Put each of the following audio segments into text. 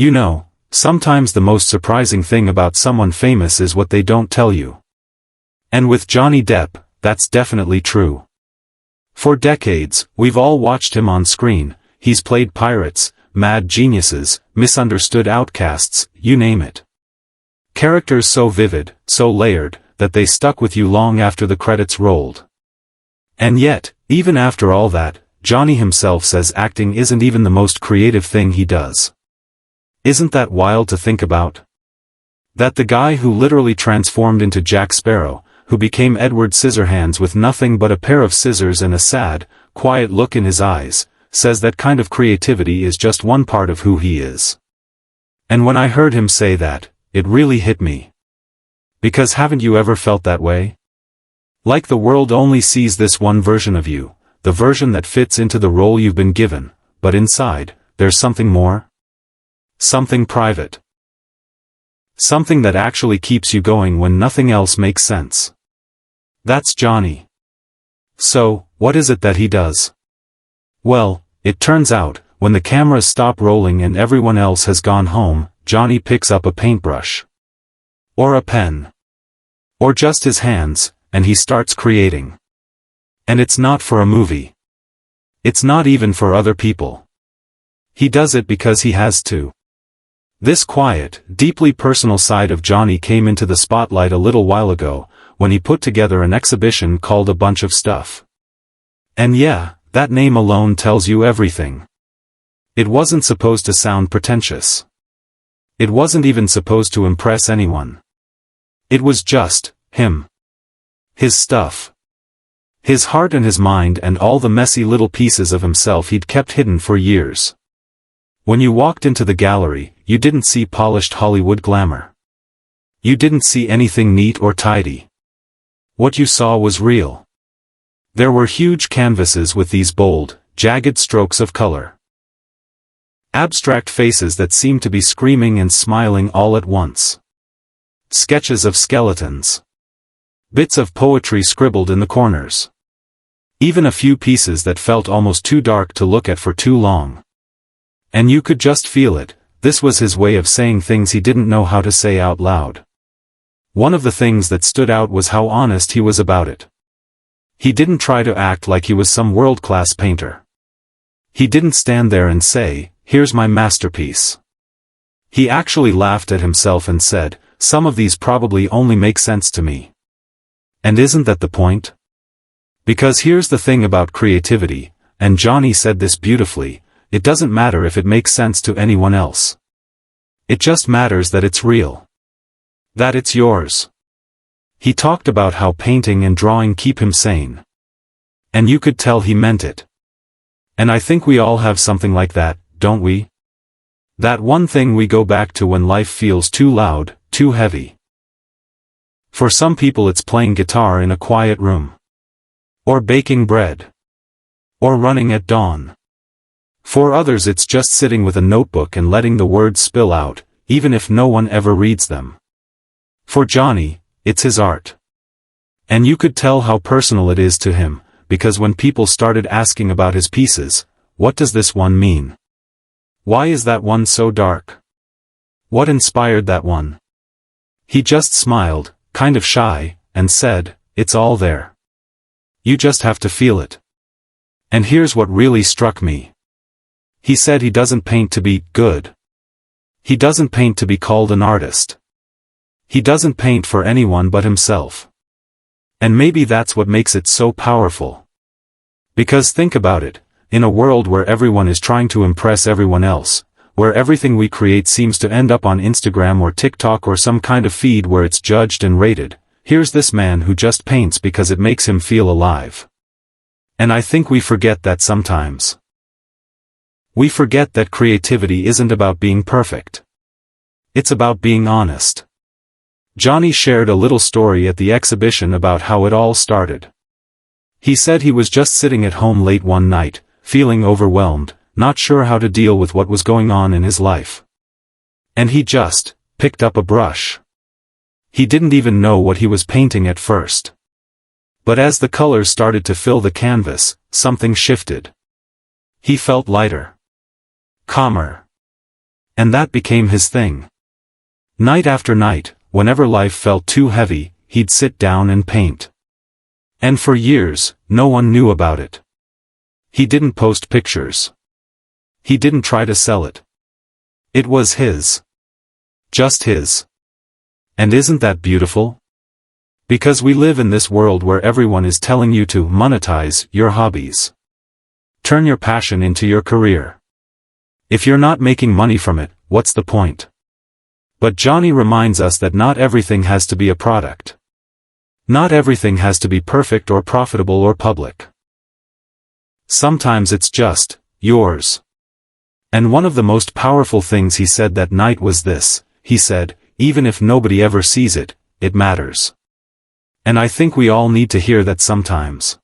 You know, sometimes the most surprising thing about someone famous is what they don't tell you. And with Johnny Depp, that's definitely true. For decades, we've all watched him on screen. He's played pirates, mad geniuses, misunderstood outcasts, you name it. Characters so vivid, so layered, that they stuck with you long after the credits rolled. And yet, even after all that, Johnny himself says acting isn't even the most creative thing he does. Isn't that wild to think about? That the guy who literally transformed into Jack Sparrow, who became Edward Scissorhands with nothing but a pair of scissors and a sad, quiet look in his eyes, says that kind of creativity is just one part of who he is. And when I heard him say that, it really hit me. Because haven't you ever felt that way? Like the world only sees this one version of you, the version that fits into the role you've been given, but inside, there's something more? Something private. Something that actually keeps you going when nothing else makes sense. That's Johnny. So, what is it that he does? Well, it turns out, when the cameras stop rolling and everyone else has gone home, Johnny picks up a paintbrush. Or a pen. Or just his hands, and he starts creating. And it's not for a movie. It's not even for other people. He does it because he has to. This quiet, deeply personal side of Johnny came into the spotlight a little while ago, when he put together an exhibition called A Bunch of Stuff. And yeah, that name alone tells you everything. It wasn't supposed to sound pretentious. It wasn't even supposed to impress anyone. It was just him. His stuff. His heart and his mind and all the messy little pieces of himself he'd kept hidden for years. When you walked into the gallery, you didn't see polished Hollywood glamour. You didn't see anything neat or tidy. What you saw was real. There were huge canvases with these bold, jagged strokes of color. Abstract faces that seemed to be screaming and smiling all at once. Sketches of skeletons. Bits of poetry scribbled in the corners. Even a few pieces that felt almost too dark to look at for too long. And you could just feel it, this was his way of saying things he didn't know how to say out loud. One of the things that stood out was how honest he was about it. He didn't try to act like he was some world-class painter. He didn't stand there and say, "Here's my masterpiece." He actually laughed at himself and said, "Some of these probably only make sense to me." And isn't that the point? Because here's the thing about creativity, and Johnny said this beautifully, it doesn't matter if it makes sense to anyone else. It just matters that it's real. That it's yours. He talked about how painting and drawing keep him sane. And you could tell he meant it. And I think we all have something like that, don't we? That one thing we go back to when life feels too loud, too heavy. For some people it's playing guitar in a quiet room. Or baking bread. Or running at dawn. For others it's just sitting with a notebook and letting the words spill out, even if no one ever reads them. For Johnny, it's his art. And you could tell how personal it is to him, because when people started asking about his pieces, what does this one mean? Why is that one so dark? What inspired that one? He just smiled, kind of shy, and said, "It's all there. You just have to feel it." And here's what really struck me. He said he doesn't paint to be good. He doesn't paint to be called an artist. He doesn't paint for anyone but himself. And maybe that's what makes it so powerful. Because think about it, in a world where everyone is trying to impress everyone else, where everything we create seems to end up on Instagram or TikTok or some kind of feed where it's judged and rated, here's this man who just paints because it makes him feel alive. And I think we forget that sometimes. We forget that creativity isn't about being perfect. It's about being honest. Johnny shared a little story at the exhibition about how it all started. He said he was just sitting at home late one night, feeling overwhelmed, not sure how to deal with what was going on in his life. And he just picked up a brush. He didn't even know what he was painting at first. But as the colors started to fill the canvas, something shifted. He felt lighter. Calmer. And that became his thing. Night after night, whenever life felt too heavy, he'd sit down and paint. And for years, no one knew about it. He didn't post pictures. He didn't try to sell it. It was his. Just his. And isn't that beautiful? Because we live in this world where everyone is telling you to monetize your hobbies. Turn your passion into your career. If you're not making money from it, what's the point? But Johnny reminds us that not everything has to be a product. Not everything has to be perfect or profitable or public. Sometimes it's just yours. And one of the most powerful things he said that night was this. He said, even if nobody ever sees it, it matters. And I think we all need to hear that sometimes.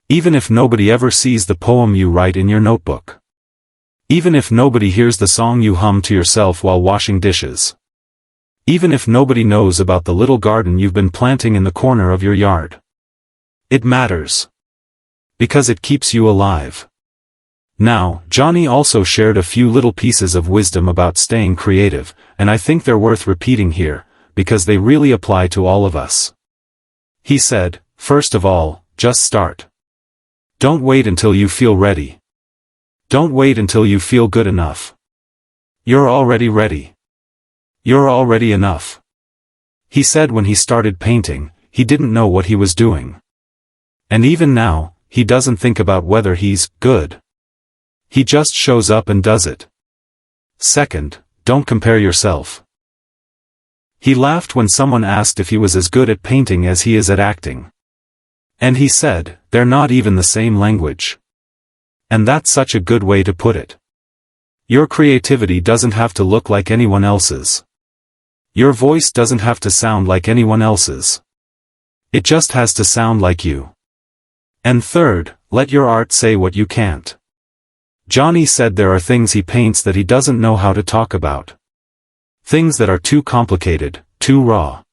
Even if nobody ever sees the poem you write in your notebook. Even if nobody hears the song you hum to yourself while washing dishes. Even if nobody knows about the little garden you've been planting in the corner of your yard. It matters. Because it keeps you alive. Now, Johnny also shared a few little pieces of wisdom about staying creative, and I think they're worth repeating here, because they really apply to all of us. He said, first of all, just start. Don't wait until you feel ready. Don't wait until you feel good enough. You're already ready. You're already enough. He said when he started painting, he didn't know what he was doing. And even now, he doesn't think about whether he's good. He just shows up and does it. Second, don't compare yourself. He laughed when someone asked if he was as good at painting as he is at acting. And he said, they're not even the same language. And that's such a good way to put it. Your creativity doesn't have to look like anyone else's. Your voice doesn't have to sound like anyone else's. It just has to sound like you. And third, let your art say what you can't. Johnny said there are things he paints that he doesn't know how to talk about. Things that are too complicated, too raw.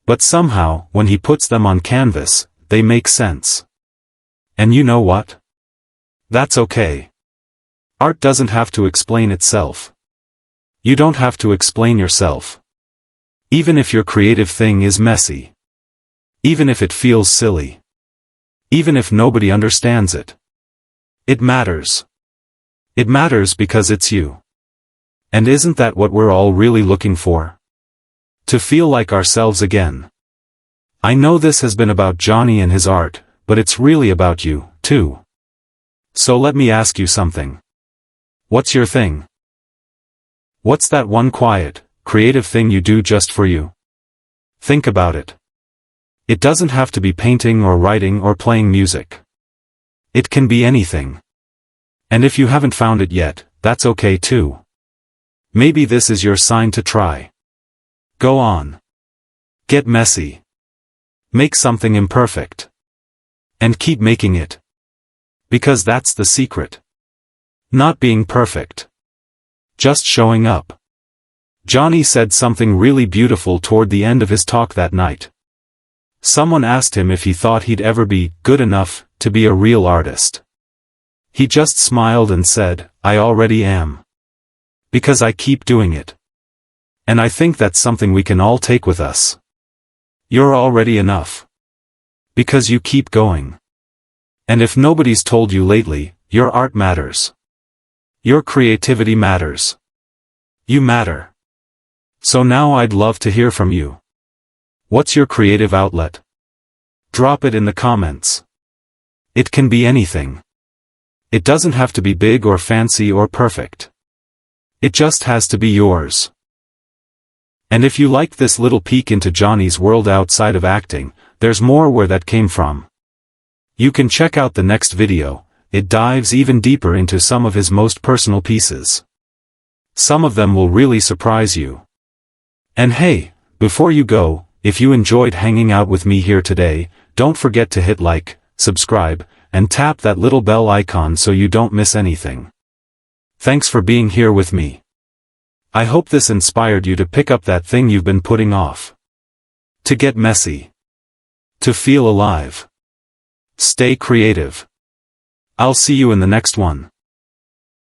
But somehow, when he puts them on canvas, they make sense. And you know what? That's okay. Art doesn't have to explain itself. You don't have to explain yourself. Even if your creative thing is messy. Even if it feels silly. Even if nobody understands it. It matters. It matters because it's you. And isn't that what we're all really looking for? To feel like ourselves again. I know this has been about Johnny and his art, but it's really about you, too. So let me ask you something. What's your thing? What's that one quiet, creative thing you do just for you? Think about it. It doesn't have to be painting or writing or playing music. It can be anything. And if you haven't found it yet, that's okay too. Maybe this is your sign to try. Go on. Get messy. Make something imperfect. And keep making it. Because that's the secret. Not being perfect. Just showing up. Johnny said something really beautiful toward the end of his talk that night. Someone asked him if he thought he'd ever be good enough to be a real artist. He just smiled and said, I already am. Because I keep doing it. And I think that's something we can all take with us. You're already enough. Because you keep going. And if nobody's told you lately, your art matters. Your creativity matters. You matter. So now I'd love to hear from you. What's your creative outlet? Drop it in the comments. It can be anything. It doesn't have to be big or fancy or perfect. It just has to be yours. And if you liked this little peek into Johnny's world outside of acting, there's more where that came from. You can check out the next video. It dives even deeper into some of his most personal pieces. Some of them will really surprise you. And hey, before you go, if you enjoyed hanging out with me here today, don't forget to hit like, subscribe, and tap that little bell icon so you don't miss anything. Thanks for being here with me. I hope this inspired you to pick up that thing you've been putting off. To get messy. To feel alive. Stay creative. I'll see you in the next one.